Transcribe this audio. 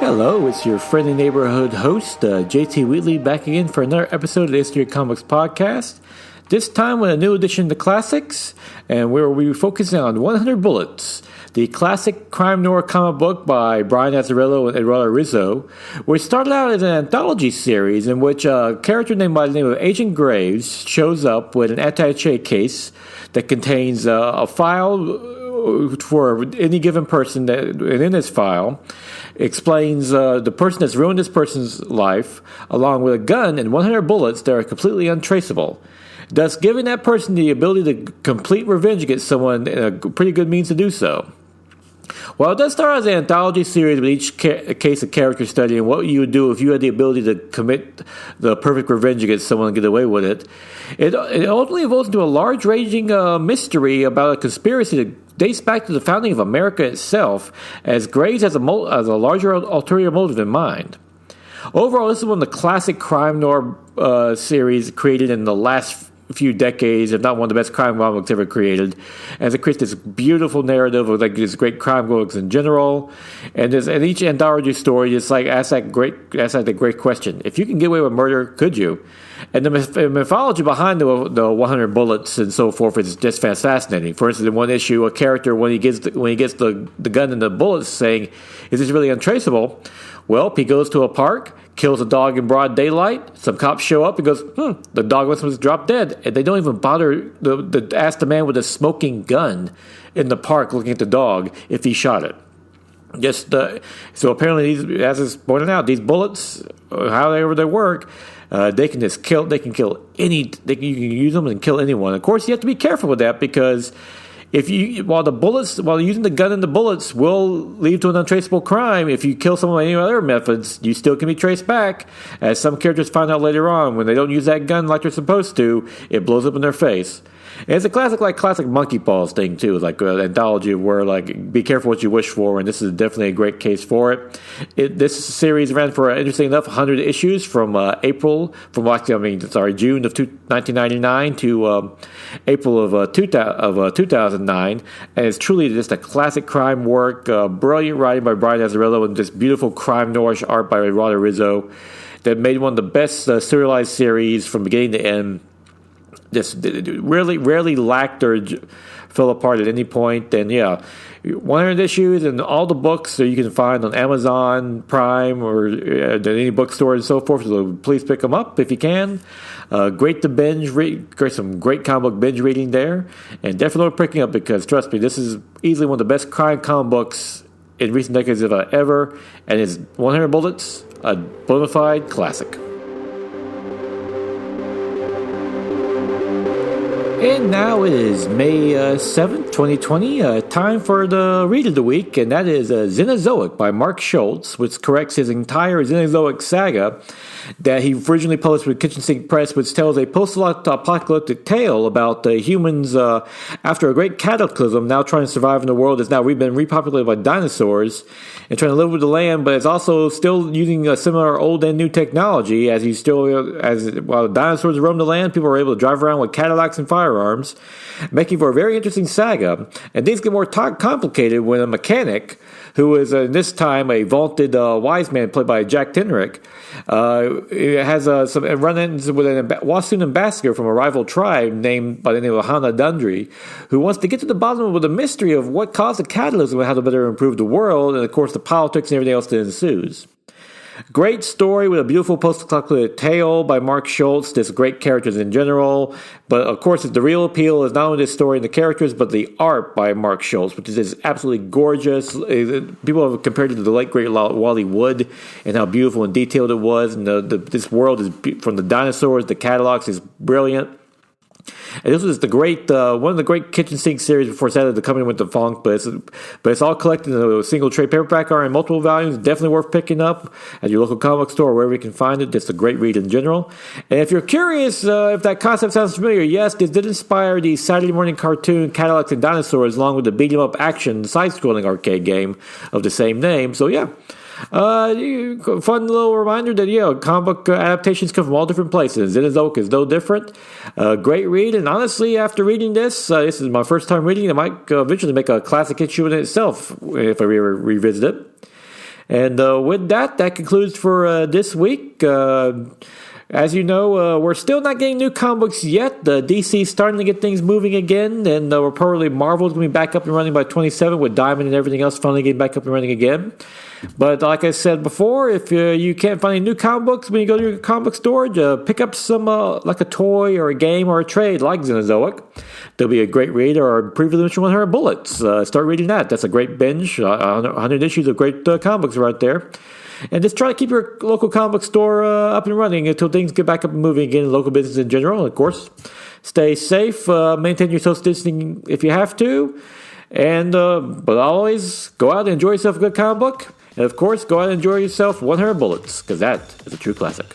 Hello, it's your friendly neighborhood host, JT Wheatley, back again for another episode of the History of Comics podcast. This time with a new edition to classics, and where we'll be focusing on 100 Bullets, the classic crime noir comic book by Brian Azzarello and Eduardo Risso, which started out as an anthology series in which a character named by the name of Agent Graves shows up with an attaché case that contains a file for any given person, and in this file explains the person that's ruined this person's life, along with a gun and 100 bullets that are completely untraceable, thus giving that person the ability to complete revenge against someone in a pretty good means to do so. Well, it does start as an anthology series with each case of character study and what you would do if you had the ability to commit the perfect revenge against someone and get away with it. It ultimately evolves into a large-ranging mystery about a conspiracy that dates back to the founding of America itself, as Graves has a larger ulterior motive in mind. Overall, this is one of the classic crime noir series created in the last few decades, if not one of the best crime comics ever created, as it creates this beautiful narrative of like these great crime comics in general, and each anthology story just like asks that great question: if you can get away with murder, could you? And the mythology behind the 100 bullets and so forth is just fascinating. For instance, in one issue, a character when he gets the gun and the bullets, saying, "Is this really untraceable?" Well, he goes to a park, kills a dog in broad daylight. Some cops show up and goes, the dog was dropped dead. And they don't even bother to ask the man with a smoking gun in the park looking at the dog if he shot it. So apparently, as is pointed out, these bullets, however they work, they can kill use them and kill anyone. Of course, you have to be careful with that because while using the gun and the bullets will lead to an untraceable crime, if you kill someone with any other methods, you still can be traced back. As some characters find out later on, when they don't use that gun like they're supposed to, it blows up in their face. And it's a classic monkey paws thing too, like an anthology where be careful what you wish for, and this is definitely a great case for it. This series ran for interesting enough 100 issues from June of 1999 to April of 2009, and it's truly just a classic crime work, brilliant writing by Brian Azzarello, and just beautiful crime noirish art by Eduardo Risso that made one of the best serialized series from beginning to end. Just rarely lacked or fell apart at any point. And 100 issues and all the books that you can find on Amazon Prime or any bookstore and so forth. So please pick them up if you can. Great to binge read. Some great comic book binge reading there, and definitely worth picking up because trust me, this is easily one of the best crime comic books in recent decades ever, and it's 100 Bullets, a bona fide classic. And now it is May 7th, 2020, time for the Read of the Week, and that is Xenozoic by Mark Schultz, which corrects his entire Xenozoic saga that he originally published with Kitchen Sink Press, which tells a post-apocalyptic tale about humans after a great cataclysm now trying to survive in a world that's now been repopulated by dinosaurs and trying to live with the land, but it's also still using a similar old and new technology while the dinosaurs roam the land, people are able to drive around with Cadillacs and firearms, making for a very interesting saga. And things get more complicated when a mechanic, who is this time a vaunted wise man played by Jack Tenrick, has some run-ins with a Wassoon ambassador from a rival tribe named by the name of Hana Dundry, who wants to get to the bottom of the mystery of what caused the catalyst and how to better improve the world, and of course the politics and everything else that ensues. Great story with a beautiful post-apocalyptic tale by Mark Schultz. There's great characters in general, but of course the real appeal is not only the story and the characters, but the art by Mark Schultz, which is absolutely gorgeous. People have compared it to the late great Wally Wood and how beautiful and detailed it was. And this world is from the dinosaurs, the Cadillacs is brilliant. And this was one of the great kitchen sink series before Saturday coming with the funk, but it's all collected in a single trade paperback or in multiple volumes. Definitely worth picking up at your local comic store or wherever you can find it. Just a great read in general. And if you're curious if that concept sounds familiar, yes, this did inspire the Saturday morning cartoon Cadillacs and Dinosaurs, along with the beat-em-up action side-scrolling arcade game of the same name. So yeah. Fun little reminder that, comic book adaptations come from all different places. Xenozoic is no different. Great read, and honestly, after reading this is my first time reading it. I might eventually make a classic issue in itself if I revisit it. And with that concludes for this week. As you know, we're still not getting new comic books yet. DC's starting to get things moving again, and we're probably Marvel's going to be back up and running by 27 with Diamond and everything else finally getting back up and running again. But like I said before, if you can't find any new comic books when you go to your comic book store, pick up some like a toy or a game or a trade like Xenozoic. There'll be a great read, or Preview Issue 100 Bullets. Start reading that. That's a great binge. 100 issues of great comic books right there. And just try to keep your local comic book store up and running until things get back up and moving again in local business in general. And of course, stay safe, maintain your social distancing if you have to. And but always go out and enjoy yourself a good comic book. And of course, go out and enjoy yourself 100 Bullets, because that is a true classic.